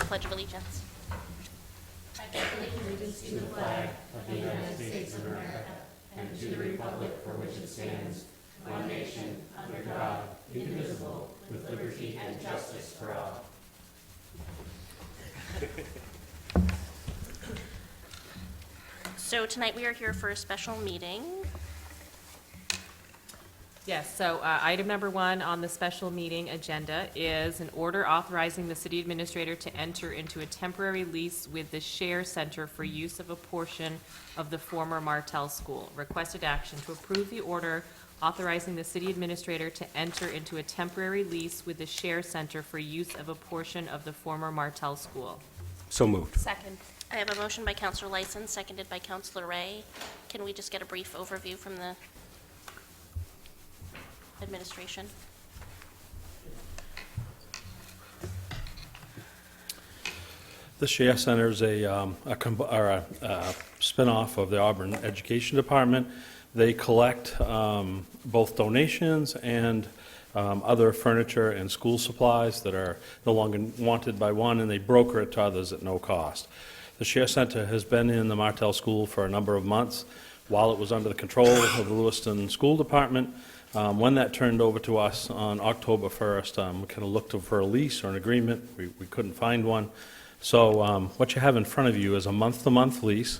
Pledge of Allegiance. So tonight we are here for a special meeting. Yes, so item number 1 on the special meeting agenda is an order authorizing the city administrator to enter into a temporary lease with the Share Center for use of a portion of the former Martel School. Requested action to approve the order authorizing the city administrator to enter into a temporary lease with the Share Center for use of a portion of the former Martel School. So moved. Second. I have a motion by Councilor Lyson, seconded by Councilor Ray. Can we just get a brief overview from the administration? The Share Center is a spinoff of the Auburn Education Department. They collect both donations and other furniture and school supplies that are no longer wanted by one, and they broker it to others at no cost. The Share Center has been in the Martel School for a number of months while it was under the control of the Lewiston School Department. When that turned over to us on October 1st, we kind of looked for a lease or an agreement. We couldn't find one. So what you have in front of you is a month-to-month lease,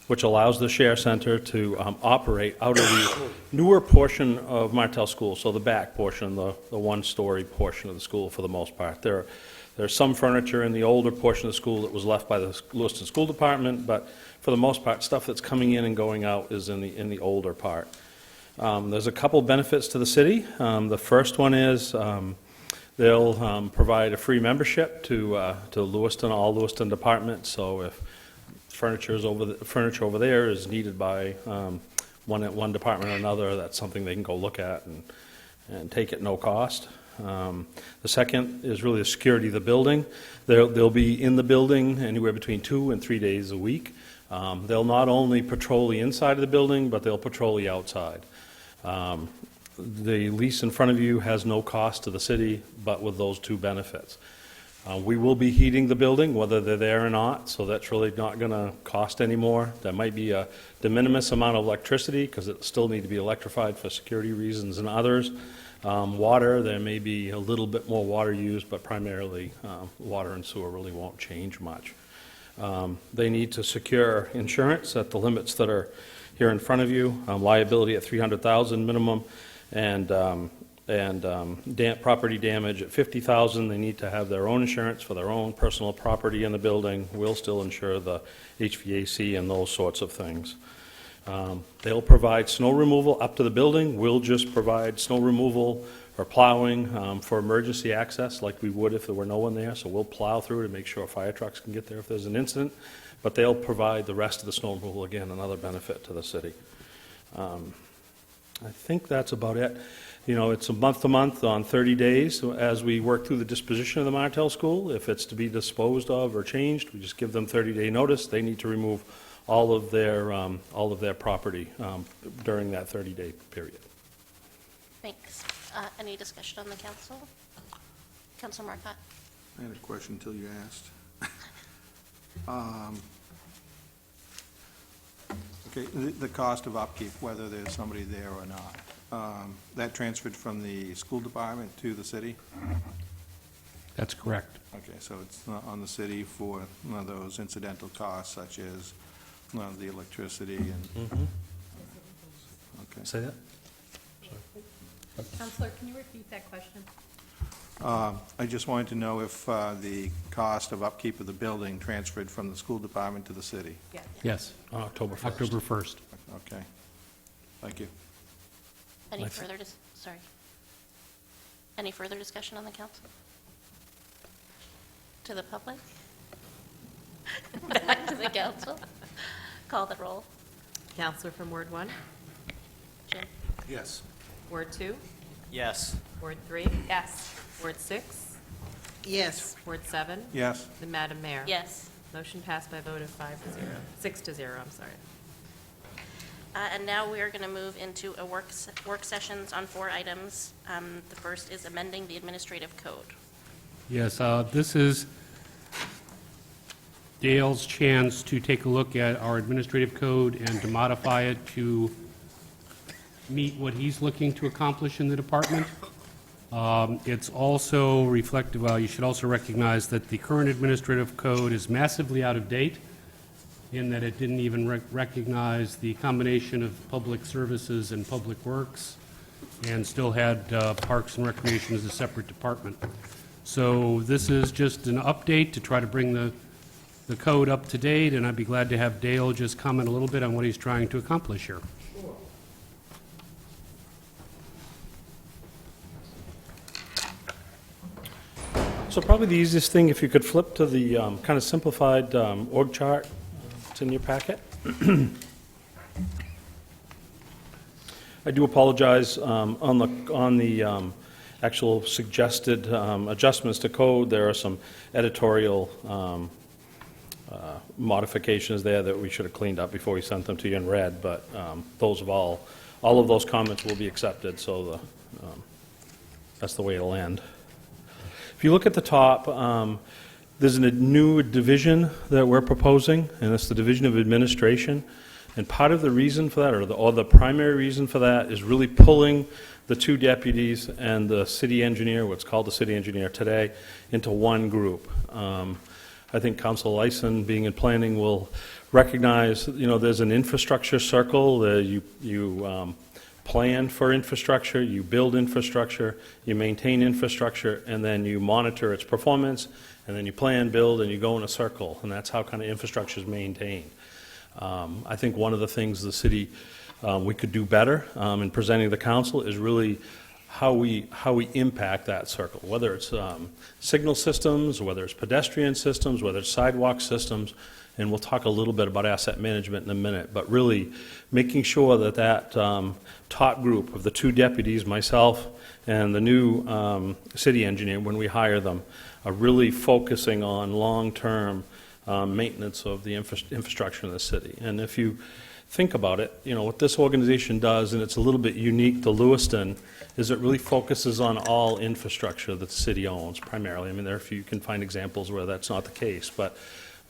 which allows the Share Center to operate out of the newer portion of Martel School, so the back portion, the one-story portion of the school for the most part. There's some furniture in the older portion of the school that was left by the Lewiston School Department, but for the most part, stuff that's coming in and going out is in the older part. There's a couple benefits to the city. The first one is they'll provide a free membership to Lewiston, all Lewiston departments. So if furniture over there is needed by one department or another, that's something they can go look at and take at no cost. The second is really the security of the building. They'll be in the building anywhere between 2 and 3 days a week. They'll not only patrol the inside of the building, but they'll patrol the outside. The lease in front of you has no cost to the city, but with those two benefits. We will be heating the building, whether they're there or not, so that's really not going to cost any more. There might be a de minimis amount of electricity, because it still need to be electrified for security reasons and others. Water, there may be a little bit more water used, but primarily water and sewer really won't change much. They need to secure insurance at the limits that are here in front of you, liability at $300,000 minimum, and property damage at $50,000. They need to have their own insurance for their own personal property in the building. We'll still insure the HVAC and those sorts of things. They'll provide snow removal up to the building. We'll just provide snow removal or plowing for emergency access like we would if there were no one there. So we'll plow through to make sure fire trucks can get there if there's an incident. But they'll provide the rest of the snow removal, again, another benefit to the city. I think that's about it. You know, it's a month-to-month on 30 days as we work through the disposition of the Martel School. If it's to be disposed of or changed, we just give them 30-day notice. They need to remove all of their property during that 30-day period. Thanks. Any discussion on the council? Councilor Marcotte? I had a question until you asked. Okay, the cost of upkeep, whether there's somebody there or not, that transferred from the school department to the city? That's correct. Okay, so it's not on the city for one of those incidental costs such as the electricity and... Okay. Say that? Counselor, can you repeat that question? I just wanted to know if the cost of upkeep of the building transferred from the school department to the city. Yes. Yes, October 1st. October 1st. Okay, thank you. Any further Any further discussion on the council? To the public? Back to the council. Call the roll. Counselor from Ward 1, Jim? Yes. Ward 2, Yes. Ward 3, Yes. Ward 6, Yes. Ward 7, Yes. and Madam Mayor. Yes. Motion passed by a vote of 6 to 0, I'm sorry. And now we are going to move into a work sessions on 4 items. The first is amending the Administrative Code. Yes, this is Dale's chance to take a look at our administrative code and to modify it to meet what he's looking to accomplish in the department. It's also reflective, well, you should also recognize that the current administrative code is massively out of date in that it didn't even recognize the combination of public services and public works, and still had Parks and Recreation as a separate department. So this is just an update to try to bring the code up to date, and I'd be glad to have Dale just comment a little bit on what he's trying to accomplish here. So probably the easiest thing, if you could flip to the kind of simplified org chart. It's in your packet. I do apologize on the actual suggested adjustments to code. There are some editorial modifications there that we should have cleaned up before we sent them to you in red, but those of all of those comments will be accepted, so that's the way it'll end. If you look at the top, there's a new division that we're proposing, and it's the Division of Administration. And part of the reason for that, or the primary reason for that, is really pulling the two deputies and the city engineer, what's called the city engineer today, into one group. I think Council Lyson, being in planning, will recognize, there's an infrastructure circle. You plan for infrastructure, you build infrastructure, you maintain infrastructure, and then you monitor its performance, and then you plan, build, and you go in a circle, and that's how kind of infrastructure is maintained. I think one of the things the city we could do better in presenting to the council is really how we impact that circle, whether it's signal systems, whether it's pedestrian systems, whether it's sidewalk systems, and we'll talk a little bit about asset management in a minute, but really making sure that top group of the two deputies, myself, and the new city engineer, when we hire them, are really focusing on long-term maintenance of the infrastructure in the city. And if you think about it, what this organization does, and it's a little bit unique to Lewiston, is it really focuses on all infrastructure that the city owns primarily. I mean, you can find examples where that's not the case, but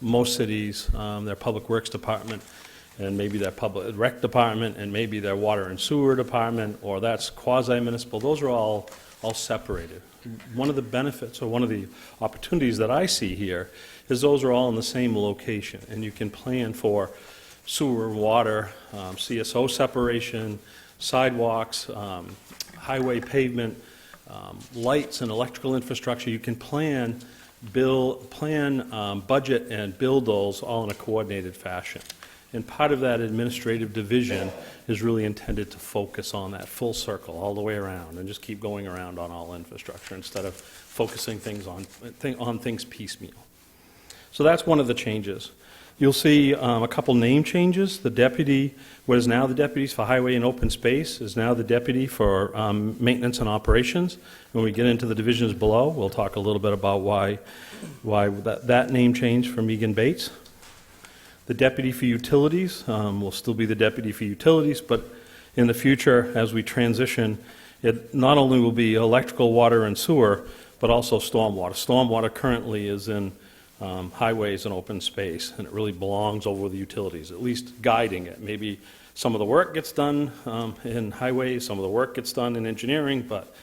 most cities, their public works department, and maybe their public rec department, and maybe their water and sewer department, or that's quasi-municipal, those are all separated. One of the benefits, or one of the opportunities that I see here, is those are all in the same location, and you can plan for sewer, water, CSO separation, sidewalks, highway pavement, lights and electrical infrastructure. You can plan, budget, and build those all in a coordinated fashion. And part of that administrative division is really intended to focus on that full circle all the way around and just keep going around on all infrastructure instead of focusing things on things piecemeal. So that's one of the changes. You'll see a couple name changes. The deputy, what is now the deputies for highway and open space, is now the deputy for maintenance and operations. When we get into the divisions below, we'll talk a little bit about why that name change for Megan Bates. The deputy for utilities will still be the deputy for utilities, but in the future, as we transition, it not only will be electrical, water, and sewer, but also stormwater. Stormwater currently is in highways and open space, and it really belongs over the utilities, at least guiding it. Maybe some of the work gets done in highways, some of the work gets done in engineering, but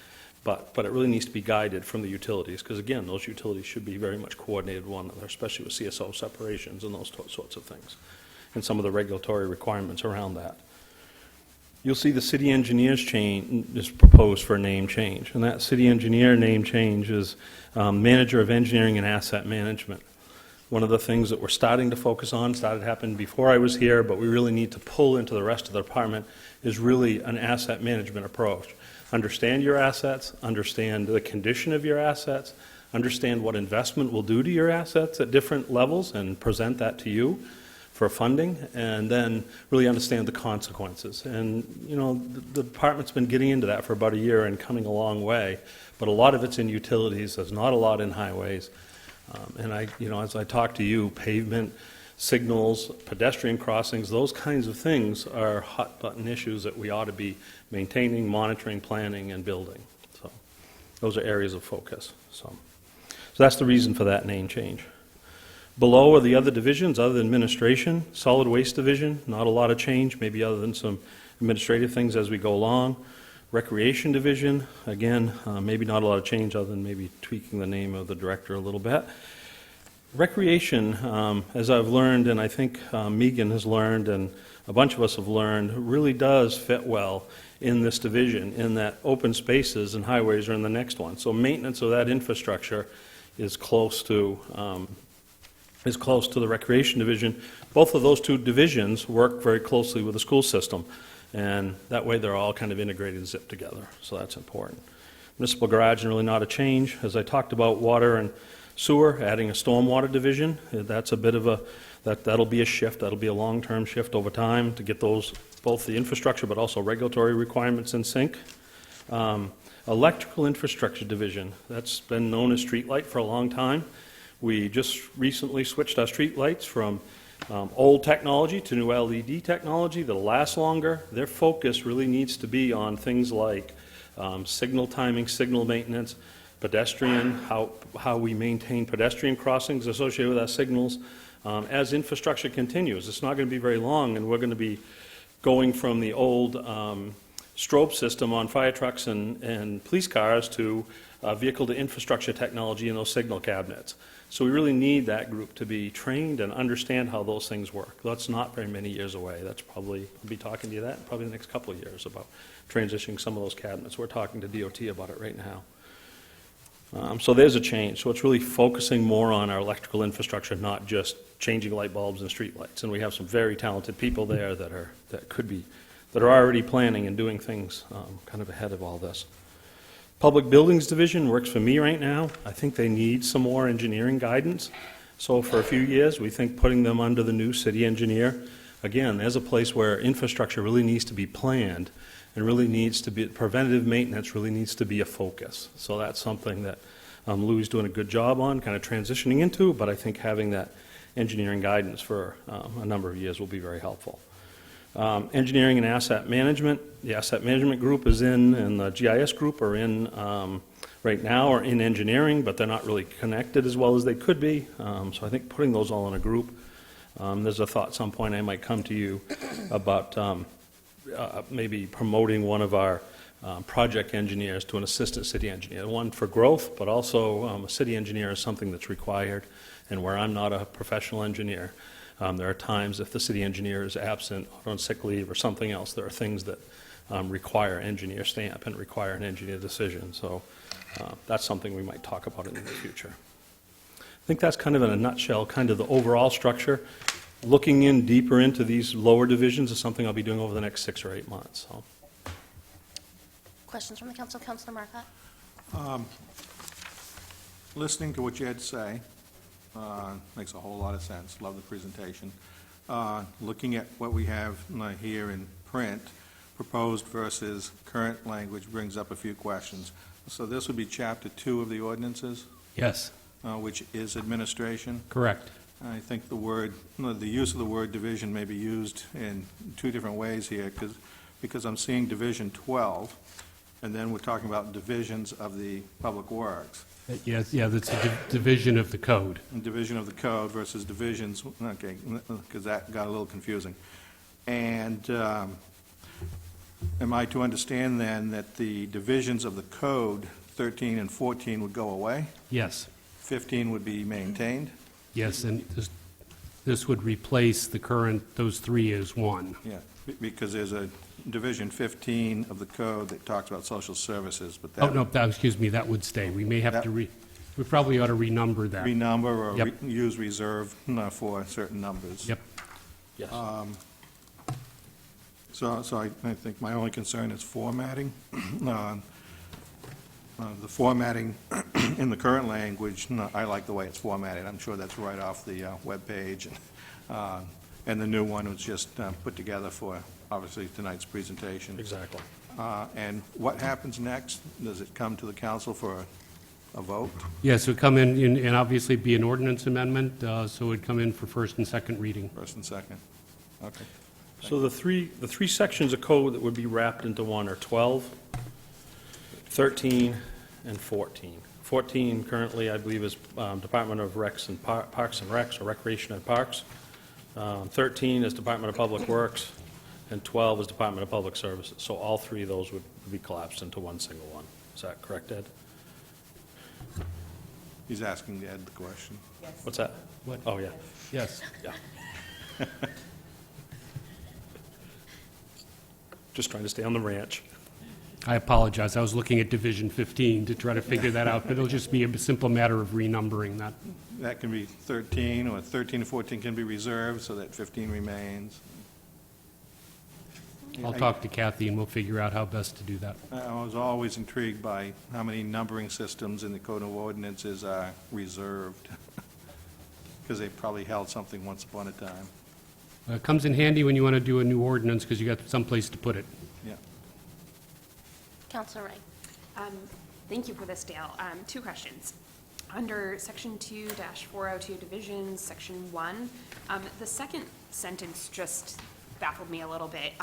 it really needs to be guided from the utilities, because again, those utilities should be very much coordinated with one another, especially with CSO separations and those sorts of things, and some of the regulatory requirements around that. You'll see the city engineer's change is proposed for a name change, and that city engineer name change is manager of engineering and asset management. One of the things that we're starting to focus on, started happening before I was here, but we really need to pull into the rest of the department, is really an asset management approach. Understand your assets, understand the condition of your assets, understand what investment will do to your assets at different levels, and present that to you for funding, and then really understand the consequences. And, the department's been getting into that for about a year and coming a long way, but a lot of it's in utilities, there's not a lot in highways. And as I talk to you, pavement, signals, pedestrian crossings, those kinds of things are hot button issues that we ought to be maintaining, monitoring, planning, and building. So those are areas of focus. So that's the reason for that name change. Below are the other divisions, other than administration. Solid Waste Division, not a lot of change, maybe other than some administrative things as we go along. Recreation Division, again, maybe not a lot of change other than maybe tweaking the name of the director a little bit. Recreation, as I've learned, and I think Megan has learned, and a bunch of us have learned, really does fit well in this division, in that open spaces and highways are in the next one. So maintenance of that infrastructure is close to the Recreation Division. Both of those two divisions work very closely with the school system, and that way they're all kind of integrated and zipped together, so that's important. Municipal garage, really not a change. As I talked about water and sewer, adding a stormwater division, that's a bit of that'll be a shift, that'll be a long-term shift over time to get those, both the infrastructure but also regulatory requirements in sync. Electrical infrastructure division, that's been known as streetlight for a long time. We just recently switched our streetlights from old technology to new LED technology that'll last longer. Their focus really needs to be on things like signal timing, signal maintenance, pedestrian, how we maintain pedestrian crossings associated with our signals. As infrastructure continues, it's not going to be very long, and we're going to be going from the old strobe system on fire trucks and police cars to vehicle-to-infrastructure technology in those signal cabinets. So we really need that group to be trained and understand how those things work. That's not very many years away. That's probably, I'll be talking to you that probably the next couple of years about transitioning some of those cabinets. We're talking to DOT about it right now. So there's a change. So it's really focusing more on our electrical infrastructure, not just changing light bulbs and street lights. And we have some very talented people there that are already planning and doing things kind of ahead of all this. Public Buildings Division works for me right now. I think they need some more engineering guidance. So for a few years, we think putting them under the new city engineer, again, there's a place where infrastructure really needs to be planned and really needs to be, preventative maintenance really needs to be a focus. So that's something that Louis is doing a good job on, kind of transitioning into, but I think having that engineering guidance for a number of years will be very helpful. Engineering and asset management. The asset management group is in, and the GIS group are in right now, are in engineering, but they're not really connected as well as they could be. So I think putting those all in a group, there's a thought at some point I might come to you about maybe promoting one of our project engineers to an assistant city engineer, one for growth, but also a city engineer is something that's required, and where I'm not a professional engineer. There are times if the city engineer is absent, on sick leave or something else, there are things that require engineer stamp and require an engineer decision. So that's something we might talk about in the future. I think that's kind of in a nutshell, kind of the overall structure. Looking in deeper into these lower divisions is something I'll be doing over the next 6 or 8 months. So. Questions from the council? Councilor Marcotte? Listening to what you had to say makes a whole lot of sense. Love the presentation. Looking at what we have here in print, proposed versus current language brings up a few questions. So this would be Chapter 2 of the ordinances, Yes, which is administration. correct. I think the use of the word division may be used in 2 different ways here, because I'm seeing Division 12, and then we're talking about divisions of the public works. Yes, yeah, that's a division of the code. Division of the code versus divisions, okay, because that got a little confusing. And am I to understand then that the divisions of the code, 13 and 14, would go away? Yes, 15 would be maintained? yes, and this would replace the current, those 3 as one. Yeah, because there's a Division 15 of the code that talks about social services, but that... Oh, no, excuse me, that would stay. We may have to we probably ought to renumber that. Renumber or Yep. use reserve for certain numbers. Yep. Yes. So I think my only concern is formatting. The formatting in the current language, I like the way it's formatted. I'm sure that's right off the webpage. And the new one was just put together for, obviously, tonight's presentation. Exactly. And what happens next? Does it come to the council for a vote? Yes, it would come in and obviously be an ordinance amendment, so it would come in for first and second reading. First and second? Okay. So the three sections of code that would be wrapped into one are 12, 13, and 14. 14 currently, I believe, is Department of Parks and Recs, or Recreation and Parks. 13 is Department of Public Works, and 12 is Department of Public Services. So all three of those would be collapsed into one single one. Is that correct, Ed? He's asking Ed the question. What's that? What? Oh, yeah, Yes. yeah. Just trying to stay on the ranch. I apologize. I was looking at Division 15 to try to figure that out, but it'll just be a simple matter of renumbering that. That can be 13, or 13 and 14 can be reserved, so that 15 remains. I'll talk to Kathy, and we'll figure out how best to do that. I was always intrigued by how many numbering systems in the Code of Ordinances are reserved, because they probably held something once upon a time. It comes in handy when you want to do a new ordinance, because you got someplace to put it. Yeah. Counselor Ray. Thank you for this, Dale. Two questions. Under Section 2-402 Divisions, Section 1, the second sentence just baffled me a little bit.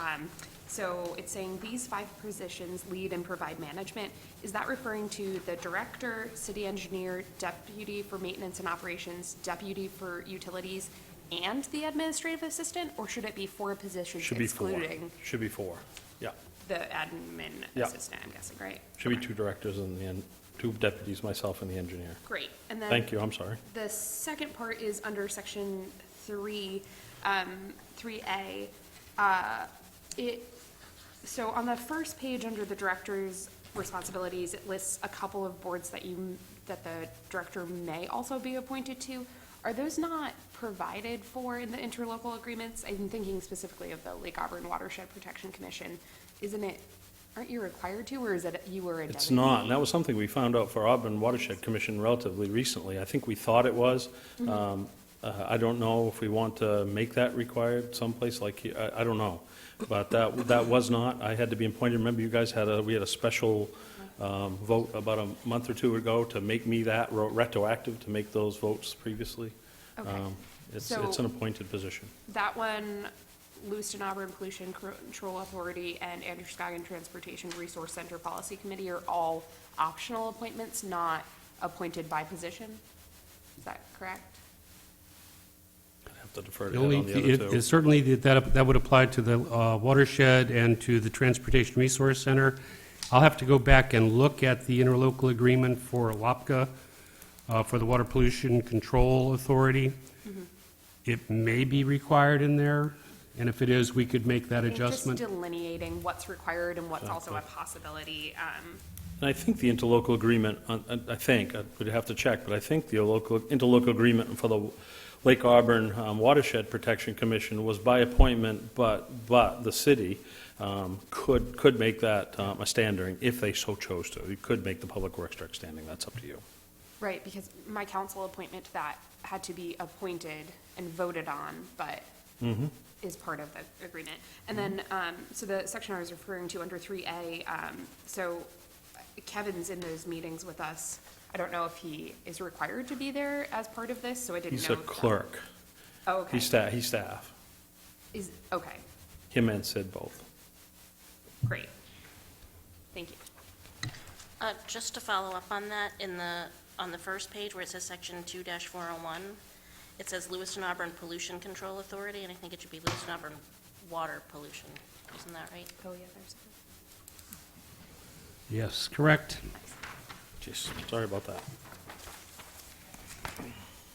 So it's saying these 5 positions lead and provide management. Is that referring to the director, city engineer, deputy for maintenance and operations, deputy for utilities, and the administrative assistant? Or should it be 4 positions Should be 4. excluding Should be 4, yeah. the admin Yeah. assistant, I'm guessing, right? Should be 2 directors and 2 deputies, myself and the engineer. Great. And then Thank you, I'm sorry. the second part is under Section 3, 3A. So on the first page, under the director's responsibilities, it lists a couple of boards that the director may also be appointed to. Are those not provided for in the interlocal agreements? I'm thinking specifically of the Lake Auburn Watershed Protection Commission. Aren't you required to, or is it you were a designee? It's not, and that was something we found out for Auburn Watershed Commission relatively recently. I think we thought it was. I don't know if we want to make that required someplace like here, I don't know. But that was not, I had to be appointed. Remember, you guys we had a special vote about a month or 2 ago to make me that retroactive, to make those votes previously. Okay. It's So- an appointed position. That one, Lewiston Auburn Pollution Control Authority and Androscoggin Transportation Resource Center Policy Committee are all optional appointments, not appointed by position. Is that correct? I have to defer to The Ed only, on the other 2. certainly that would apply to the watershed and to the Transportation Resource Center. I'll have to go back and look at the interlocal agreement for WAPCA, for the Water Pollution Control Authority. It may be required in there, and if it is, we could make that I think adjustment. just delineating what's required and what's also a possibility. And I think the interlocal agreement, I would have to check, but I think the interlocal agreement for the Lake Auburn Watershed Protection Commission was by appointment, but the city could make that a standing if they so chose to. You could make the Public Works Director standing, that's up to you. Right, because my council appointment to that had to be appointed and voted on, but is part of the agreement. And then, so the section I was referring to under 3A, so Kevin's in those meetings with us. I don't know if he is required to be there as part of this, so I didn't know. He's a if that- clerk. Oh, okay. He's staff. Okay, Him and Sid both. great. Thank you. Just to follow up on that, on the first page where it says Section 2-401, it says Lewiston Auburn Pollution Control Authority, and I think it should be Lewiston Auburn Water Pollution. Isn't that right? Oh, yeah, there's. Yes, correct. Jeez, sorry about that.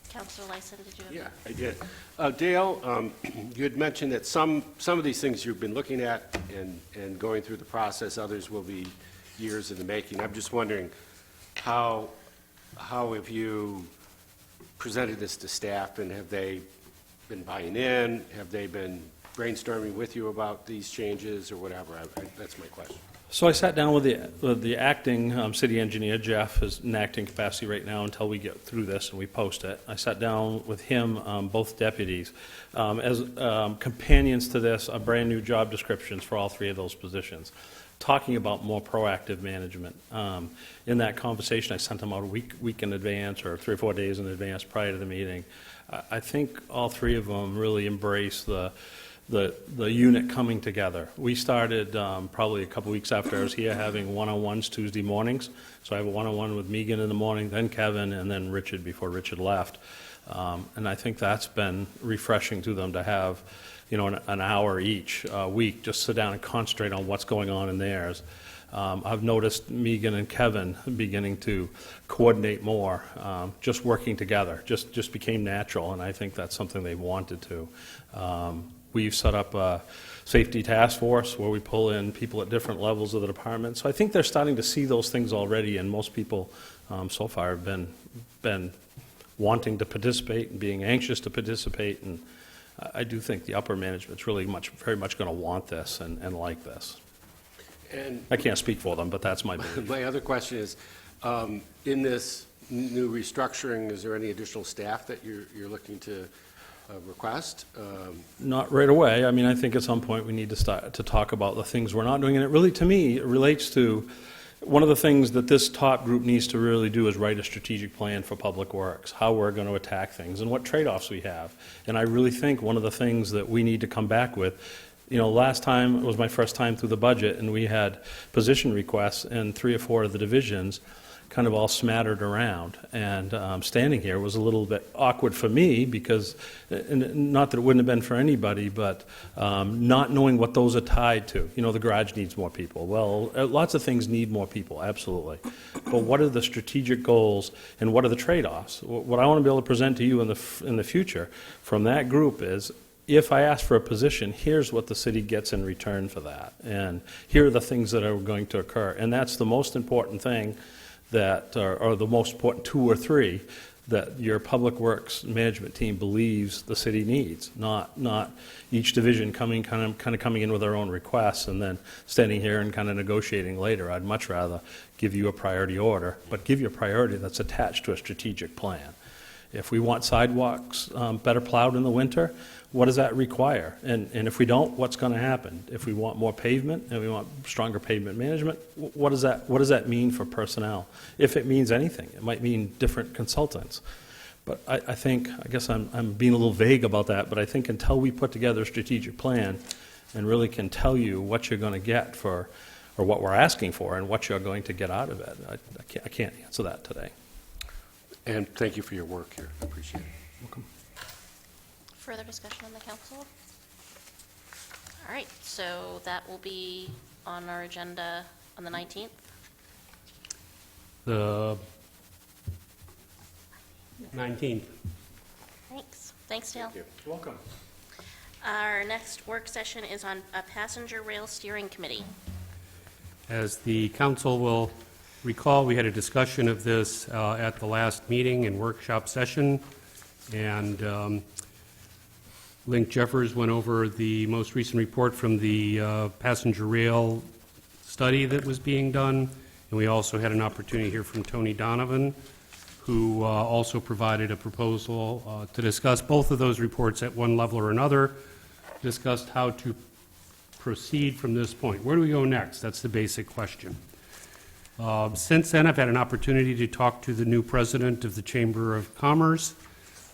Counselor Lyson, did you have? Yeah, I did. Dale, you had mentioned that some of these things you've been looking at and going through the process, others will be years in the making. I'm just wondering, how have you presented this to staff, and have they been buying in? Have they been brainstorming with you about these changes or whatever? That's my question. So I sat down with the acting city engineer. Jeff is in acting capacity right now until we get through this and we post it. I sat down with him, both deputies, as companions to this, brand-new job descriptions for all 3 of those positions, talking about more proactive management. In that conversation, I sent them out a week in advance, or 3 or 4 days in advance prior to the meeting. I think all 3 of them really embrace the the unit coming together. We started probably a couple weeks after I was here having one-on-ones Tuesday mornings. So I have a one-on-one with Megan in the morning, then Kevin, and then Richard before Richard left. And I think that's been refreshing to them to have, an hour each week, just sit down and concentrate on what's going on in theirs. I've noticed Megan and Kevin beginning to coordinate more, just working together, just became natural, and I think that's something they wanted to. We've set up a safety task force where we pull in people at different levels of the department. So I think they're starting to see those things already, and most people so far have been wanting to participate and being anxious to participate, and I do think the upper management's really very much going to want this and like this. And I can't speak for them, but that's my belief. my other question is, in this new restructuring, is there any additional staff that you're looking to request? Not right away. I mean, I think at some point we need to start to talk about the things we're not doing, and it really, to me, it relates to one of the things that this top group needs to really do is write a strategic plan for public works, how we're going to attack things, and what trade-offs we have. And I really think one of the things that we need to come back with, last time, it was my first time through the budget, and we had position requests in 3 or 4 of the divisions kind of all smattered around. And standing here was a little bit awkward for me because, and not that it wouldn't have been for anybody, but not knowing what those are tied to. The garage needs more people. Well, lots of things need more people, absolutely. But what are the strategic goals and what are the trade-offs? What I want to be able to present to you in the future from that group is, if I ask for a position, here's what the city gets in return for that. And here are the things that are going to occur. And that's the most important thing that, or the most important 2 or 3 that your public works management team believes the city needs, not each division kind of coming in with their own requests and then standing here and kind of negotiating later. I'd much rather give you a priority order, but give you a priority that's attached to a strategic plan. If we want sidewalks better plowed in the winter, what does that require? And if we don't, what's going to happen? If we want more pavement and we want stronger pavement management, what does that mean for personnel? If it means anything, it might mean different consultants. But I guess I'm being a little vague about that, but I think until we put together a strategic plan and really can tell you what you're going to get for, or what we're asking for and what you're going to get out of it, I can't answer that today. And thank you for your work here. I appreciate it. Welcome. Further discussion on the council? All right, so that will be on our agenda on the 19th. The 19th. Thanks, Dale. Thank you. You're welcome. Our next work session is on a passenger rail steering committee. As the council will recall, we had a discussion of this at the last meeting and workshop session, and Link Jeffers went over the most recent report from the passenger rail study that was being done, and we also had an opportunity to hear from Tony Donovan, who also provided a proposal to discuss both of those reports at one level or another, discussed how to proceed from this point. Where do we go next? That's the basic question. Since then, I've had an opportunity to talk to the new president of the Chamber of Commerce.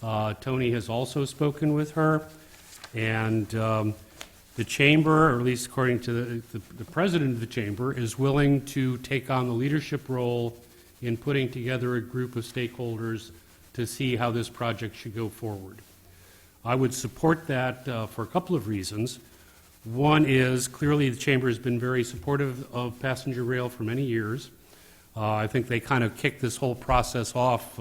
Tony has also spoken with her, and the Chamber, or at least according to the president of the Chamber, is willing to take on the leadership role in putting together a group of stakeholders to see how this project should go forward. I would support that for a couple of reasons. One is, clearly the Chamber has been very supportive of passenger rail for many years. I think they kind of kicked this whole process off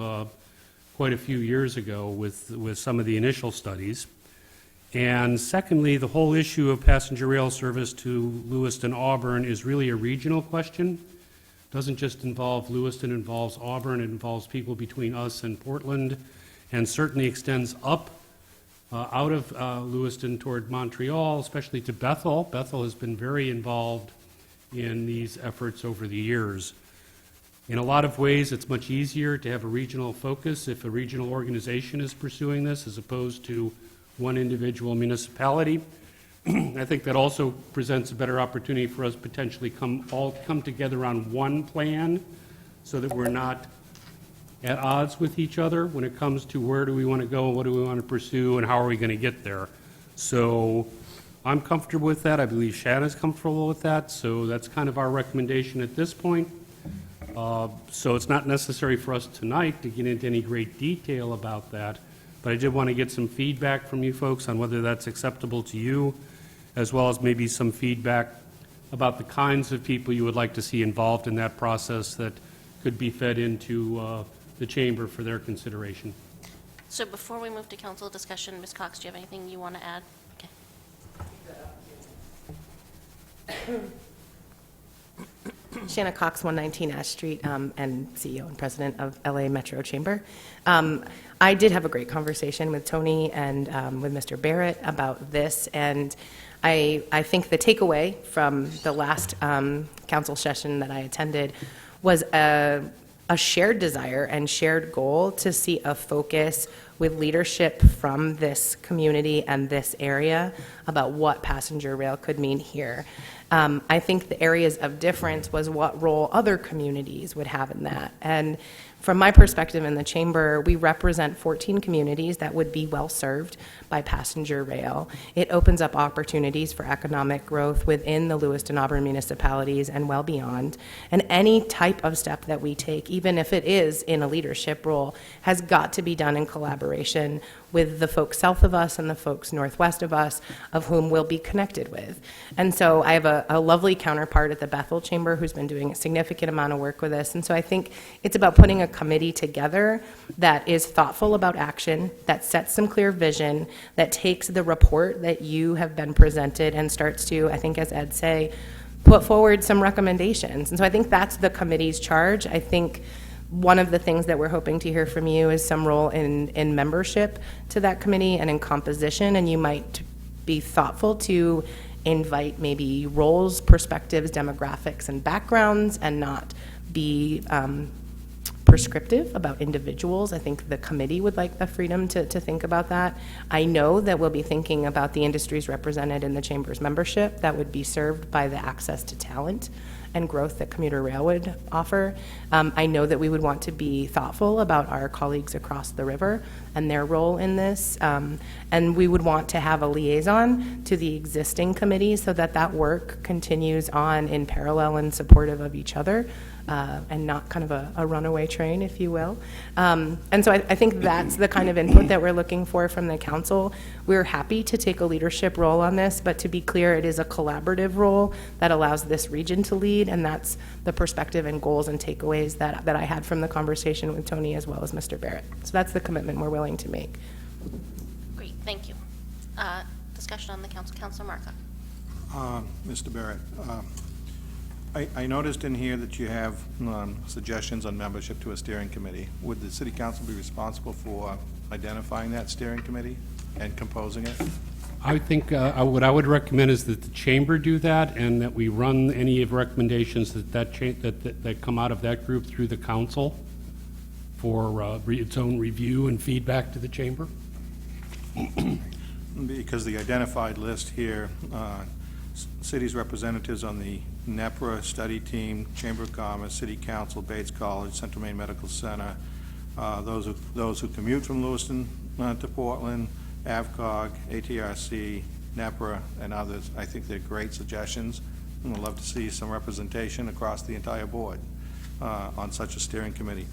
quite a few years ago with some of the initial studies. And secondly, the whole issue of passenger rail service to Lewiston, Auburn is really a regional question. It doesn't just involve Lewiston, it involves Auburn, it involves people between us and Portland, and certainly extends up out of Lewiston toward Montreal, especially to Bethel. Bethel has been very involved in these efforts over the years. In a lot of ways, it's much easier to have a regional focus if a regional organization is pursuing this as opposed to one individual municipality. I think that also presents a better opportunity for us potentially all come together on one plan so that we're not at odds with each other when it comes to where do we want to go, what do we want to pursue, and how are we going to get there. So I'm comfortable with that. I believe Shanna's comfortable with that, so that's kind of our recommendation at this point. So it's not necessary for us tonight to get into any great detail about that, but I did want to get some feedback from you folks on whether that's acceptable to you, as well as maybe some feedback about the kinds of people you would like to see involved in that process that could be fed into the chamber for their consideration. So before we move to council discussion, Ms. Cox, do you have anything you want to add? Okay. Shanna Cox, 119 Ash Street, and CEO and president of LA Metro Chamber. I did have a great conversation with Tony and with Mr. Barrett about this, and I think the takeaway from the last council session that I attended was a shared desire and shared goal to see a focus with leadership from this community and this area about what passenger rail could mean here. I think the areas of difference was what role other communities would have in that. And from my perspective in the chamber, we represent 14 communities that would be well served by passenger rail. It opens up opportunities for economic growth within the Lewiston Auburn municipalities and well beyond. And any type of step that we take, even if it is in a leadership role, has got to be done in collaboration with the folks south of us and the folks northwest of us, of whom we'll be connected with. And so I have a lovely counterpart at the Bethel Chamber who's been doing a significant amount of work with this. And so I think it's about putting a committee together that is thoughtful about action, that sets some clear vision, that takes the report that you have been presented and starts to, I think as Ed say, put forward some recommendations. And so I think that's the committee's charge. I think one of the things that we're hoping to hear from you is some role in membership to that committee and in composition, and you might be thoughtful to invite maybe roles, perspectives, demographics, and backgrounds, and not be prescriptive about individuals. I think the committee would like the freedom to think about that. I know that we'll be thinking about the industries represented in the chamber's membership that would be served by the access to talent and growth that commuter rail would offer. I know that we would want to be thoughtful about our colleagues across the river and their role in this. And we would want to have a liaison to the existing committees so that that work continues on in parallel and supportive of each other. And not kind of a runaway train, if you will. And so I think that's the kind of input that we're looking for from the council. We're happy to take a leadership role on this, but to be clear, it is a collaborative role that allows this region to lead, and that's the perspective and goals and takeaways that I had from the conversation with Tony as well as Mr. Barrett. So that's the commitment we're willing to make. Great, thank you. Discussion on the council. Councilor Marcotte. Mr. Barrett, I noticed in here that you have suggestions on membership to a steering committee. Would the city council be responsible for identifying that steering committee and composing it? I think what I would recommend is that the chamber do that, and that we run any of recommendations that come out of that group through the council for its own review and feedback to the chamber. Because the identified list here, city's representatives on the NEPRA study team, Chamber of Commerce, City Council, Bates College, Central Maine Medical Center, those who commute from Lewiston to Portland, AVCOG, ATRC, NEPRA, and others. I think they're great suggestions, and I'd love to see some representation across the entire board on such a steering committee.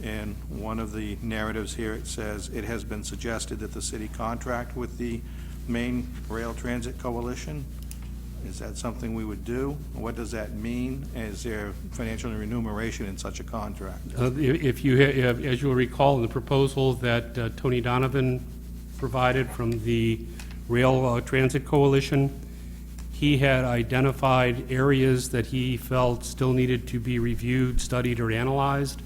And one of the narratives here, it says, it has been suggested that the city contract with the Maine Rail Transit Coalition. Is that something we would do? What does that mean? Is there financial remuneration in such a contract? If you, as you'll recall, in the proposal that Tony Donovan provided from the Rail Transit Coalition, he had identified areas that he felt still needed to be reviewed, studied, or analyzed,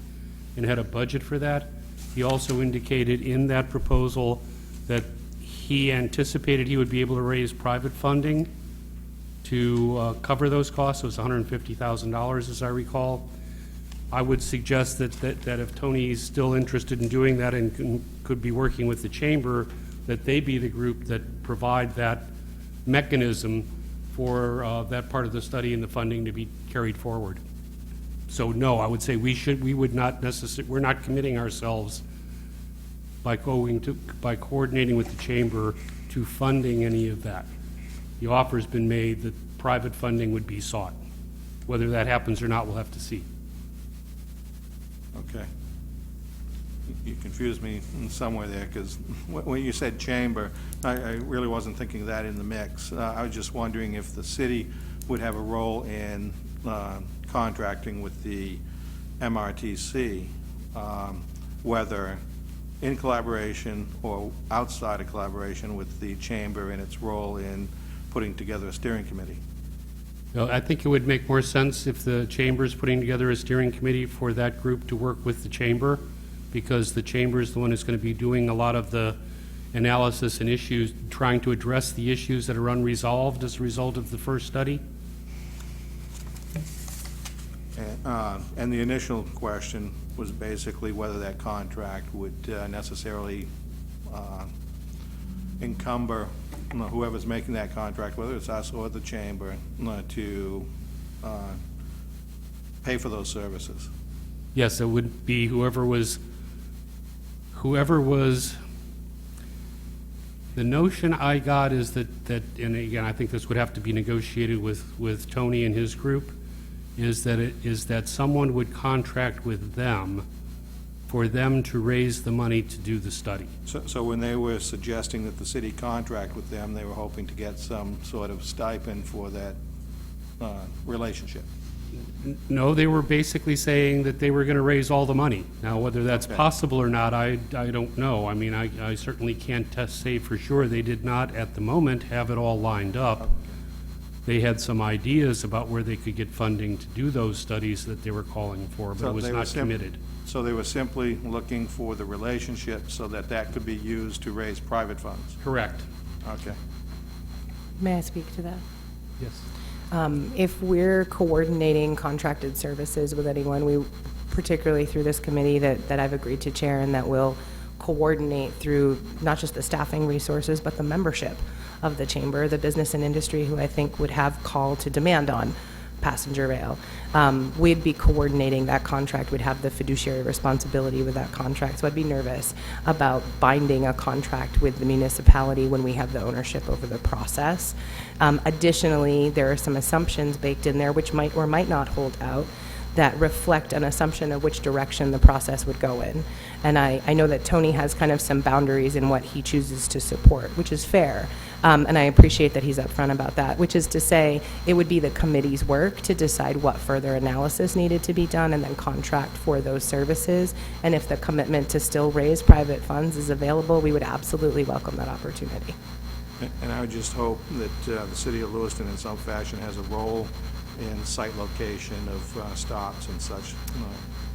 and had a budget for that. He also indicated in that proposal that he anticipated he would be able to raise private funding to cover those costs. It was $150,000, as I recall. I would suggest that if Tony's still interested in doing that and could be working with the chamber, that they be the group that provide that mechanism for that part of the study and the funding to be carried forward. So no, I would say we're not committing ourselves by coordinating with the chamber to funding any of that. the offer's been made that private funding would be sought. Whether that happens or not, we'll have to see. Okay. You confused me in some way there, because when you said chamber, I really wasn't thinking of that in the mix. I was just wondering if the city would have a role in contracting with the MRTC, whether in collaboration or outside of collaboration with the chamber and its role in putting together a steering committee. Well, I think it would make more sense if the chamber's putting together a steering committee for that group to work with the chamber, because the chamber is the one who's going to be doing a lot of the analysis and issues, trying to address the issues that are unresolved as a result of the first study. And the initial question was basically whether that contract would necessarily encumber whoever's making that contract, whether it's us or the chamber, to pay for those services. Yes, it would be whoever was, the notion I got is that, and again, I think this would have to be negotiated with Tony and his group, is that someone would contract with them for them to raise the money to do the study. So when they were suggesting that the city contract with them, they were hoping to get some sort of stipend for that relationship? No, they were basically saying that they were going to raise all the money. Now, whether that's Okay. possible or not, I don't know. I mean, I certainly can't say for sure. They did not, at the moment, have it all lined up. They had some ideas about where they could get funding to do those studies that they were calling for, but So it was they were not committed. So they were simply looking for the relationship so that that could be used to raise private funds? Correct. Okay. May I speak to that? Yes. If we're coordinating contracted services with anyone, we, particularly through this committee that I've agreed to chair, and that will coordinate through not just the staffing resources, but the membership of the chamber, the business and industry, who I think would have call to demand on passenger rail. We'd be coordinating that contract. We'd have the fiduciary responsibility with that contract. So I'd be nervous about binding a contract with the municipality when we have the ownership over the process. Additionally, there are some assumptions baked in there which might or might not hold out that reflect an assumption of which direction the process would go in. And I know that Tony has kind of some boundaries in what he chooses to support, which is fair. And I appreciate that he's upfront about that, which is to say it would be the committee's work to decide what further analysis needed to be done and then contract for those services. And if the commitment to still raise private funds is available, we would absolutely welcome that opportunity. And I would just hope that the city of Lewiston in some fashion has a role in site location of stops and such.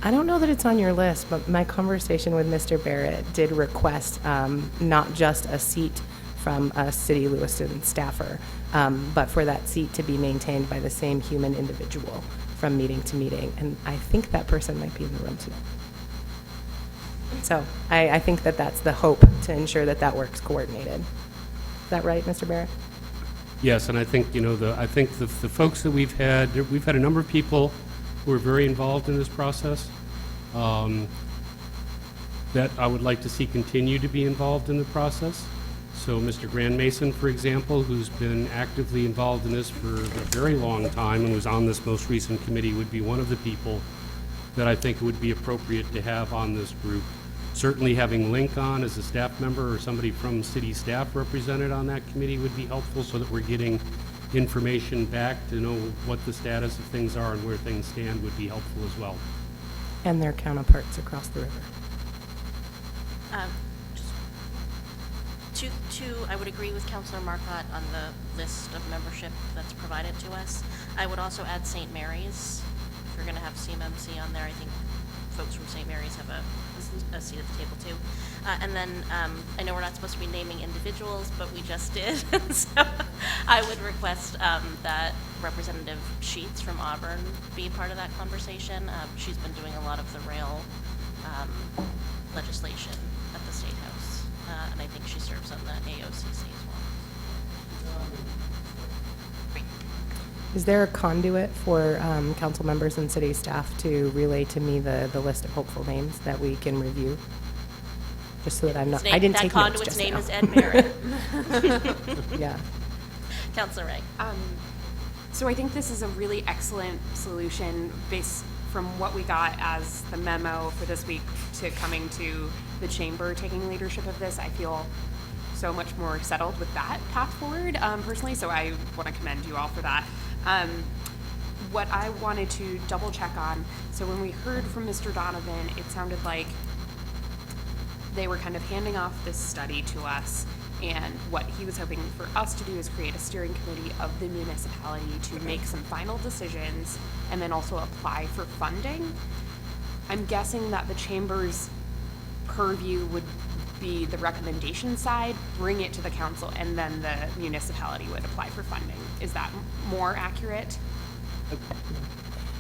I don't know that it's on your list, but my conversation with Mr. Barrett did request not just a seat from a City Lewiston staffer, but for that seat to be maintained by the same human individual from meeting to meeting. And I think that person might be in the room today. So I think that that's the hope, to ensure that that works coordinated. Is that right, Mr. Barrett? Yes, and I think, the folks that we've had a number of people who are very involved in this process that I would like to see continue to be involved in the process. So Mr. Grand Mason, for example, who's been actively involved in this for a very long time and was on this most recent committee, would be one of the people that I think would be appropriate to have on this group. Certainly having Link on as a staff member or somebody from city staff represented on that committee would be helpful, so that we're getting information back to know what the status of things are and where things stand would be helpful as well. And their counterparts across the river. I would agree with Councilor Marcotte on the list of membership that's provided to us. I would also add St. Mary's. If you're going to have CMMC on there, I think folks from St. Mary's have a seat at the table too. And then I know we're not supposed to be naming individuals, but we just did. So I would request that Representative Sheets from Auburn be part of that conversation. She's been doing a lot of the rail legislation at the State House, and I think she serves on the AOCC as well. Great. Is there a conduit for council members and city staff to relay to me the list of hopeful names that we can review? Just so that I'm not, I didn't take notes That just conduit's name now. is Ed Barrett. Yeah. Counselor Ray. So I think this is a really excellent solution based from what we got as the memo for this week to coming to the chamber taking leadership of this. I feel so much more settled with that path forward, personally, so I want to commend you all for that. What I wanted to double check on, so when we heard from Mr. Donovan, it sounded like they were kind of handing off this study to us, and what he was hoping for us to do is create a steering committee of the municipality to make some final decisions and then also apply for funding. I'm guessing that the chamber's purview would be the recommendation side, bring it to the council, and then the municipality would apply for funding. Is that more accurate?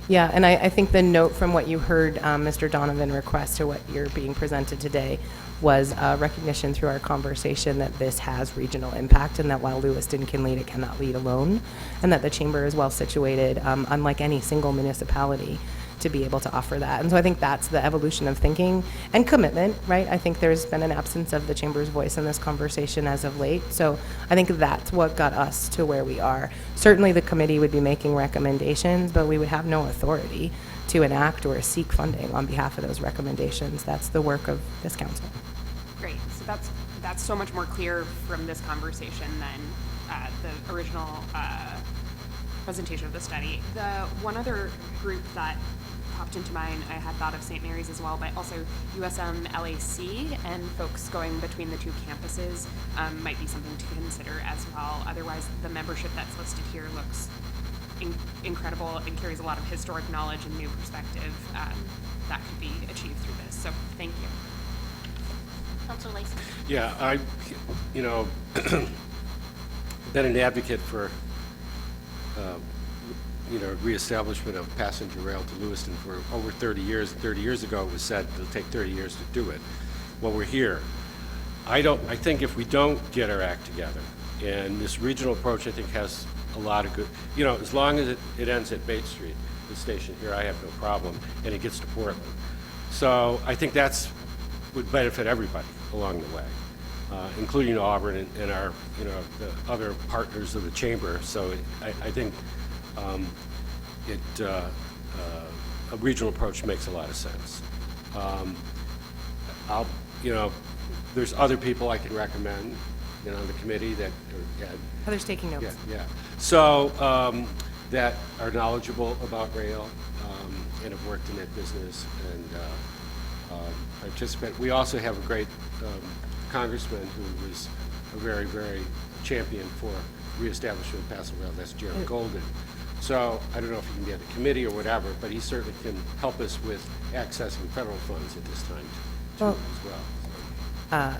Yeah, and I think the note from what you heard Mr. Donovan request to what you're being presented today was recognition through our conversation that this has regional impact and that while Lewiston can lead, it cannot lead alone, and that the chamber is well situated, unlike any single municipality, to be able to offer that. And so I think that's the evolution of thinking and commitment, right? I think there's been an absence of the chamber's voice in this conversation as of late. So I think that's what got us to where we are. Certainly the committee would be making recommendations, but we would have no authority to enact or seek funding on behalf of those recommendations. That's the work of this council. Great, so that's so much more clear from this conversation than the original presentation of the study. The one other group that popped into mind, I had thought of St. Mary's as well, but also USM LAC and folks going between the two campuses might be something to consider as well. Otherwise, the membership that's listed here looks incredible and carries a lot of historic knowledge and new perspective that could be achieved through this. So thank you. Counselor Lacey. Yeah, been an advocate for, reestablishment of passenger rail to Lewiston for over 30 years. 30 years ago, it was said it'll take 30 years to do it. Well, we're here. I think if we don't get our act together, and this regional approach, I think, has a lot of good, as long as it ends at Bates Street, the station here, I have no problem, and it gets to Portland. So I think would benefit everybody along the way, including Auburn and our, the other partners of the chamber. So I think a regional approach makes a lot of sense. There's other people I can recommend, on the committee that Heather's taking notes. yeah. So that are knowledgeable about rail and have worked in that business and participate. We also have a great congressman who was a very, very champion for reestablishment of passenger rail. That's Jared Golden. So I don't know if he can be at the committee or whatever, but he certainly can help us with accessing federal funds at this time too, Well, as well.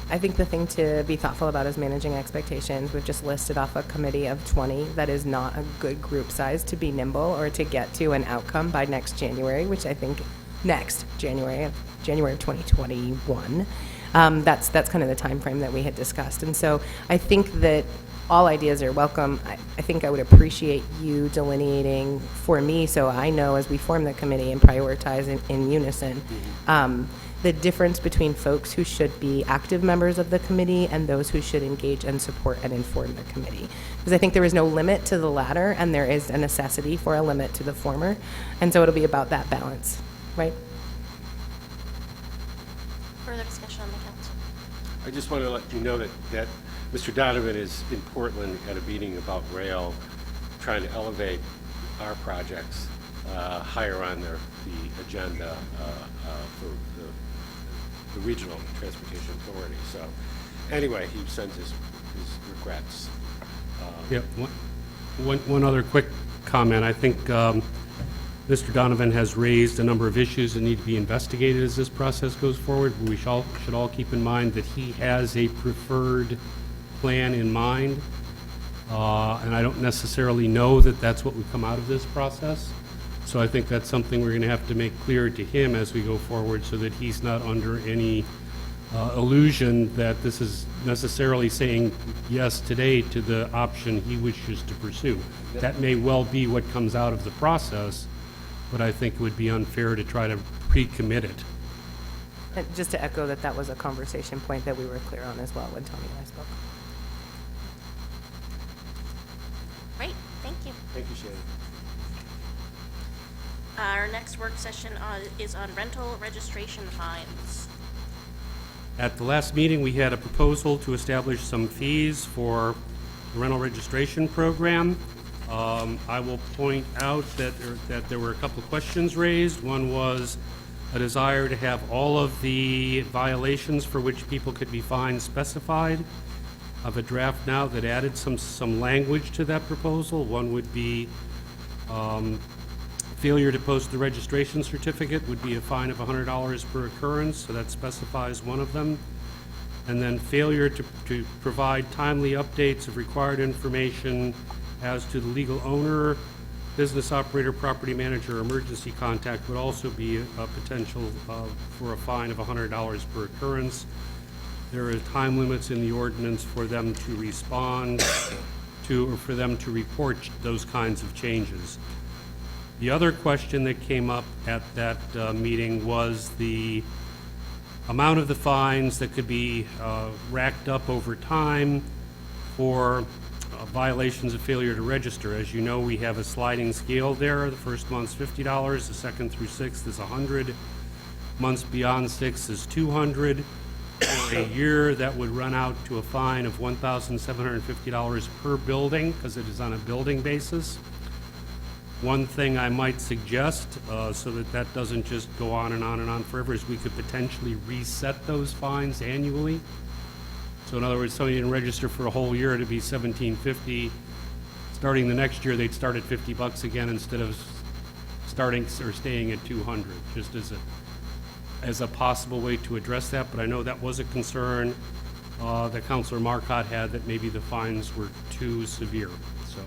I think the thing to be thoughtful about is managing expectations. We've just listed off a committee of 20. That is not a good group size to be nimble or to get to an outcome by next January, which I think next January of 2021. That's kind of the time frame that we had discussed. And so I think that all ideas are welcome. I think I would appreciate you delineating for me so I know as we form the committee and prioritize in unison the difference between folks who should be active members of the committee and those who should engage and support and inform the committee. Because I think there is no limit to the latter and there is a necessity for a limit to the former. And so it'll be about that balance, right? Further discussion on the council? I just want to let you know that Mr. Donovan is in Portland at a meeting about rail, trying to elevate our projects higher on the agenda for the Regional Transportation Authority. So anyway, he sends his regrets. Yeah, one other quick comment. I think Mr. Donovan has raised a number of issues that need to be investigated as this process goes forward. We should all keep in mind that he has a preferred plan in mind, and I don't necessarily know that that's what would come out of this process. So I think that's something we're going to have to make clear to him as we go forward so that he's not under any illusion that this is necessarily saying yes today to the option he wishes to pursue. That may well be what comes out of the process, but I think it would be unfair to try to pre-commit it. And just to echo that was a conversation point that we were clear on as well when Tony and I spoke. Thank you. Thank you, Shannon. Our next work session is on rental registration fines. At the last meeting, we had a proposal to establish some fees for the rental registration program. I will point out that there were a couple of questions raised. One was a desire to have all of the violations for which people could be fined specified. I have a draft now that added some language to that proposal. One would be failure to post the registration certificate would be a fine of $100 per occurrence, so that specifies one of them. And then failure to provide timely updates of required information as to the legal owner, business operator, property manager, or emergency contact would also be a potential for a fine of $100 per occurrence. There are time limits in the ordinance for them to respond to or for them to report those kinds of changes. The other question that came up at that meeting was the amount of the fines that could be racked up over time for violations of failure to register. As you know, we have a sliding scale there. The first month's $50, the second through sixth is $100, months beyond 6 is $200. For a year, that would run out to a fine of $1,750 per building, because it is on a building basis. One thing I might suggest, so that that doesn't just go on and on and on forever, is we could potentially reset those fines annually. So in other words, somebody didn't register for a whole year, it'd be $1,750. Starting the next year, they'd start at $50 again instead of starting or staying at $200, just as a possible way to address that. But I know that was a concern that Councilor Marcotte had, that maybe the fines were too severe. So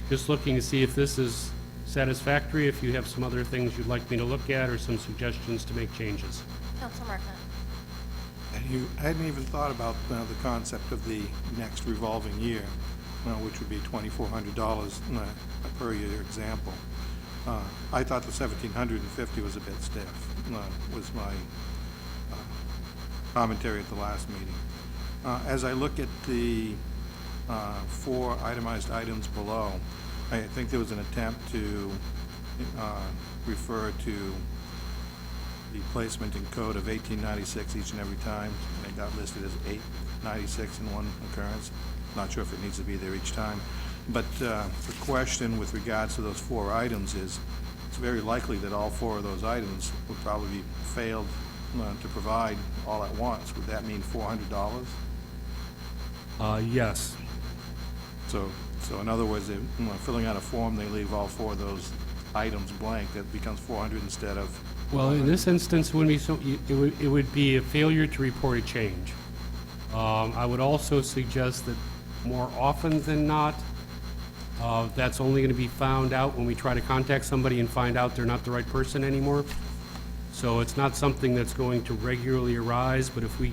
just looking to see if this is satisfactory, if you have some other things you'd like me to look at or some suggestions to make changes. Council Marcotte. I hadn't even thought about the concept of the next revolving year, which would be $2,400 per year example. I thought the $1,750 was a bit stiff, was my commentary at the last meeting. As I look at the 4 itemized items below, I think there was an attempt to refer to the placement in code of 1896 each and every time, and it got listed as 896 in one occurrence. Not sure if it needs to be there each time. But the question with regards to those 4 items is, it's very likely that all 4 of those items would probably be failed to provide all at once. Would that mean $400? Yes. So in other words, they're filling out a form, they leave all 4 of those items blank, that becomes $400 instead of... Well, in this instance, it wouldn't be so, it would be a failure to report a change. I would also suggest that more often than not, that's only going to be found out when we try to contact somebody and find out they're not the right person anymore. So it's not something that's going to regularly arise, but if we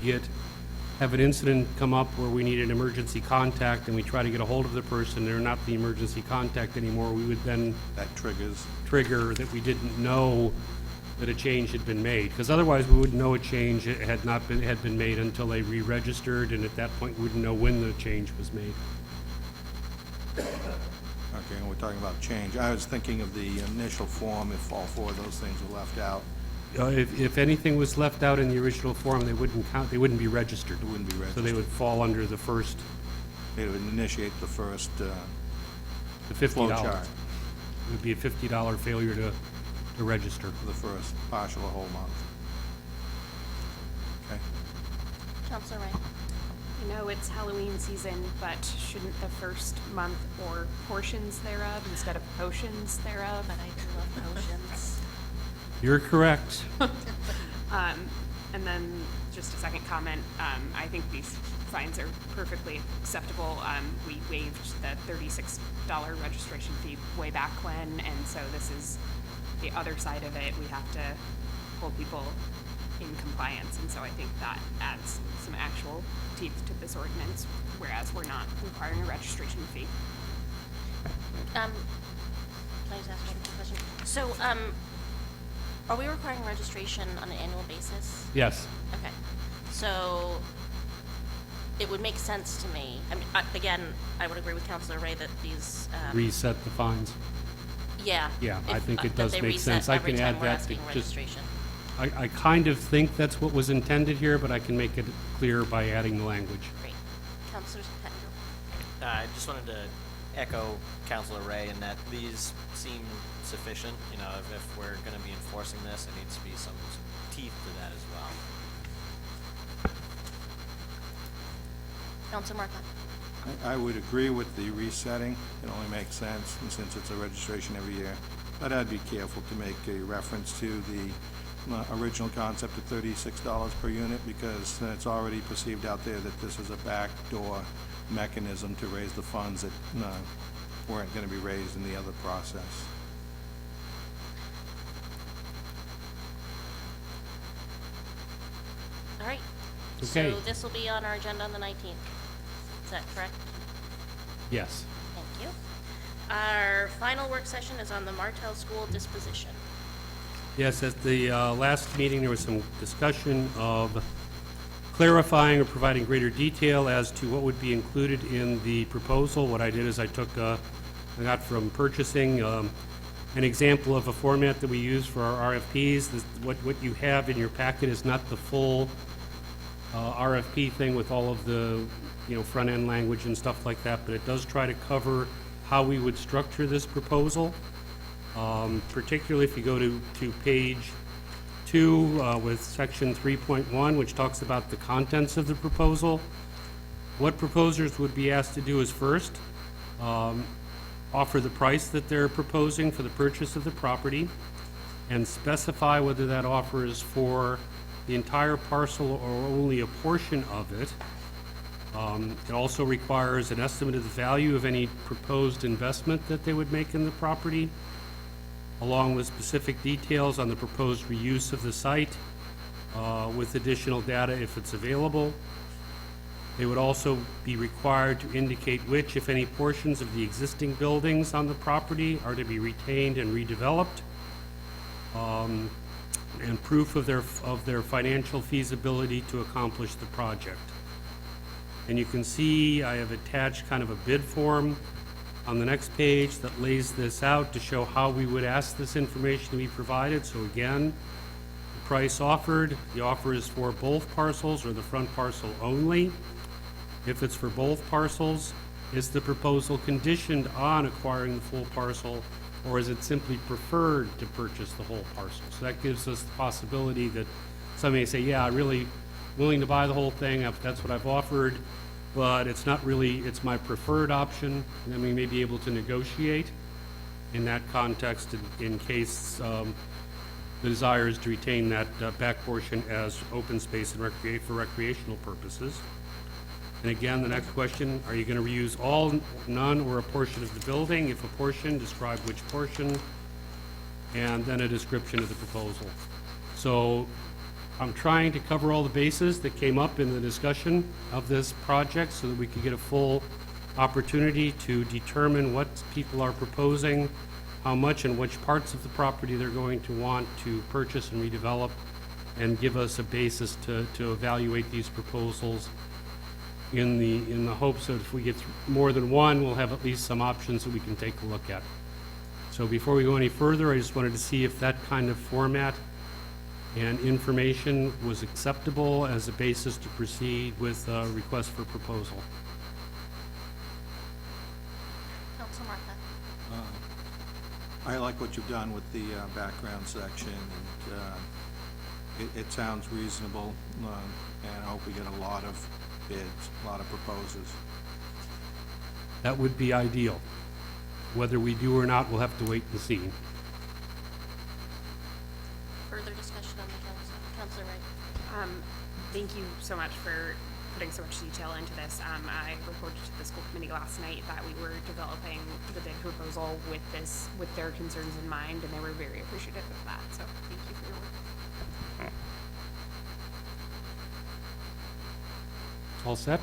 have an incident come up where we need an emergency contact and we try to get a hold of the person, they're not the emergency contact anymore, we would then That trigger that we didn't know that a change had been made, because otherwise we wouldn't know a change had been made until they re-registered, and at that point we wouldn't know when the change was made. Okay, and we're talking about change. I was thinking of the initial form, if all 4 of those things were left out. If anything was left out in the original form, they wouldn't count. They wouldn't be registered. It wouldn't be registered. So they would fall under the first, It would initiate the first the $50. flow chart It would be a $50 failure to register. for the first partial or whole month. Okay. Councilor Ray. You know, it's Halloween season, but shouldn't the first month or portions thereof instead of potions thereof? But I do love potions. You're correct. And then just a second comment, I think these fines are perfectly acceptable. We waived the $36 registration fee way back when, and so this is the other side of it. We have to hold people in compliance, and so I think that adds some actual teeth to this ordinance, whereas we're not requiring a registration fee. Can I just ask one quick question? So, are we requiring registration on an annual basis? Yes. Okay. So, it would make sense to me. I mean, again, I would agree with Counselor Ray that these, Reset the fines. yeah. Yeah, I if- think it that does they make reset sense. I every can time add we're that asking to just- registration. I kind of think that's what was intended here, but I can make it clear by adding the language. Great. Counselor Pettingill? I just wanted to echo Counselor Ray in that these seem sufficient. You know, if we're going to be enforcing this, there needs to be some teeth to that as well. Counselor Marquardt? I would agree with the resetting. It only makes sense, and since it's a registration every year. But I'd be careful to make a reference to the original concept of $36 per unit, because it's already perceived out there that this is a backdoor mechanism to raise the funds that weren't going to be raised in the other process. All right. Okay. So this will be on our agenda on the 19th. Is that correct? Yes. Thank you. Our final work session is on the Martel School Disposition. Yes, at the last meeting, there was some discussion of clarifying or providing greater detail as to what would be included in the proposal. What I did is I got from purchasing an example of a format that we use for our RFPs. What you have in your packet is not the full RFP thing with all of the, front-end language and stuff like that, but it does try to cover how we would structure this proposal. Particularly if you go to page 2 with section 3.1, which talks about the contents of the proposal. What proposers would be asked to do is first, offer the price that they're proposing for the purchase of the property and specify whether that offer is for the entire parcel or only a portion of it. It also requires an estimate of the value of any proposed investment that they would make in the property, along with specific details on the proposed reuse of the site, with additional data if it's available. They would also be required to indicate which, if any, portions of the existing buildings on the property are to be retained and redeveloped, and proof of their financial feasibility to accomplish the project. And you can see I have attached kind of a bid form on the next page that lays this out to show how we would ask this information to be provided. So again, the price offered, the offer is for both parcels or the front parcel only. If it's for both parcels, is the proposal conditioned on acquiring the full parcel, or is it simply preferred to purchase the whole parcel? So that gives us the possibility that somebody may say, yeah, I'm really willing to buy the whole thing, that's what I've offered, but it's not really, it's my preferred option, and then we may be able to negotiate in that context in case the desire is to retain that back portion as open space and for recreational purposes. And again, the next question, are you going to reuse all, none, or a portion of the building? If a portion, describe which portion, and then a description of the proposal. So I'm trying to cover all the bases that came up in the discussion of this project so that we could get a full opportunity to determine what people are proposing, how much and which parts of the property they're going to want to purchase and redevelop, and give us a basis to evaluate these proposals in the hopes that if we get more than one, we'll have at least some options that we can take a look at. So before we go any further, I just wanted to see if that kind of format and information was acceptable as a basis to proceed with a request for proposal. Council Martha? I like what you've done with the background section, and it sounds reasonable, and I hope we get a lot of bids, a lot of proposals. That would be ideal. Whether we do or not, we'll have to wait and see. Further discussion on the council? Councilor Wright? Thank you so much for putting so much detail into this. I reported to the school committee last night that we were developing the bid proposal with their concerns in mind, and they were very appreciative of that, so thank you for your work. All set?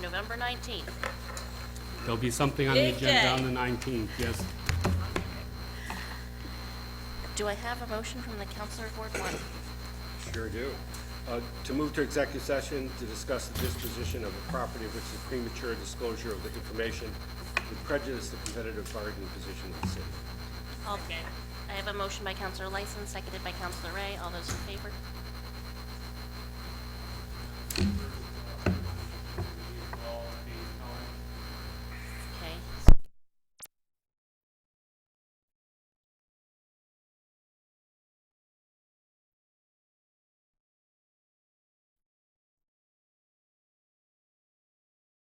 November 19th. There'll be something on the Big agenda day. on the 19th, yes. Do I have a motion from the Councilor of Ward 1? Sure do. To move to executive session to discuss the disposition of a property of which the premature disclosure of the information would prejudice the competitive bargaining position of the city. I have a motion by Counselor Lyson, seconded by Counselor Ray. All those in favor?